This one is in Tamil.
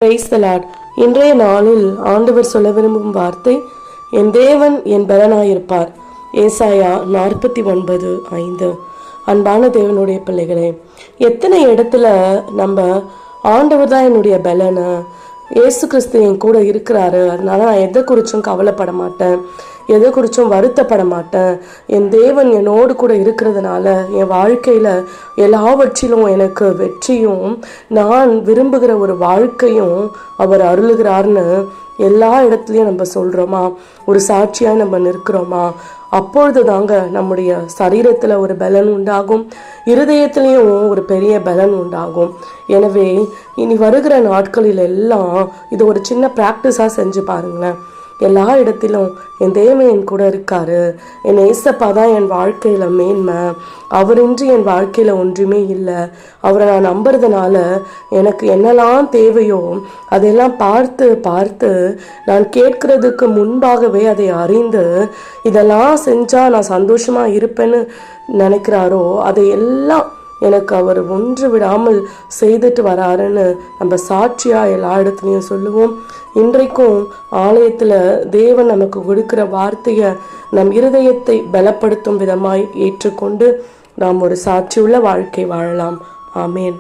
Praise the Lord. இன்றைய நாளில் ஆண்டவர் சொல்ல விரும்பும் வார்த்தை, என் தேவன் என் பலனாயிருப்பார். ஏசாயா 49:5. அன்பான தேவனுடைய பிள்ளைகளே, எத்தனை இடத்துல நம்ம ஆண்டவர் தான் என்னுடைய பலனை, இயேசு கிறிஸ்து என் கூட இருக்கிறாரு, அதனால நான் எதை குறிச்சும் கவலைப்பட மாட்டேன், எதை குறிச்சும் வருத்தப்பட மாட்டேன், என் தேவன் என்னோடு கூட இருக்கிறதுனால என் வாழ்க்கையில் எல்லாவற்றிலும் எனக்கு வெற்றியும் நான் விரும்புகிற ஒரு வாழ்க்கையும் அவர் அருளுகிறார்னு எல்லா இடத்துலையும் நம்ம சொல்கிறோமா, ஒரு சாட்சியாக நம்ம நிற்கிறோமா, அப்பொழுது தாங்க நம்முடைய சரீரத்தில் ஒரு பலன் உண்டாகும், இருதயத்திலையும் ஒரு பெரிய பலன் உண்டாகும். எனவே இனி வருகிற நாட்களில் எல்லாம் இது ஒரு சின்ன ப்ராக்டிஸாக செஞ்சு பாருங்களேன். எல்லா இடத்திலும் என் தேவன் என் கூட இருக்காரு, என் ஏசப்பா தான் என் வாழ்க்கையில் மேன்மை, அவரின்றி என் வாழ்க்கையில் ஒன்றுமே இல்லை, அவரை நான் நம்புறதுனால எனக்கு என்னெல்லாம் தேவையோ அதெல்லாம் பார்த்து பார்த்து நான் கேட்கறதுக்கு முன்பாகவே அதை அறிந்து இதெல்லாம் செஞ்சால் நான் சந்தோஷமாக இருப்பேன்னு நினைக்கிறாரோ அதையெல்லாம் எனக்கு அவர் ஒன்று விடாமல் செய்துட்டு வராருன்னு நம்ம சாட்சியாக எல்லா இடத்துலையும் சொல்லுவோம். இன்றைக்கும் ஆலயத்தில் தேவன் நமக்கு கொடுக்கிற வார்த்தையை நம் இருதயத்தை பலப்படுத்தும் விதமாய் ஏற்றுக்கொண்டு நாம் ஒரு சாட்சியுள்ள வாழ்க்கை வாழலாம். ஆமேன்.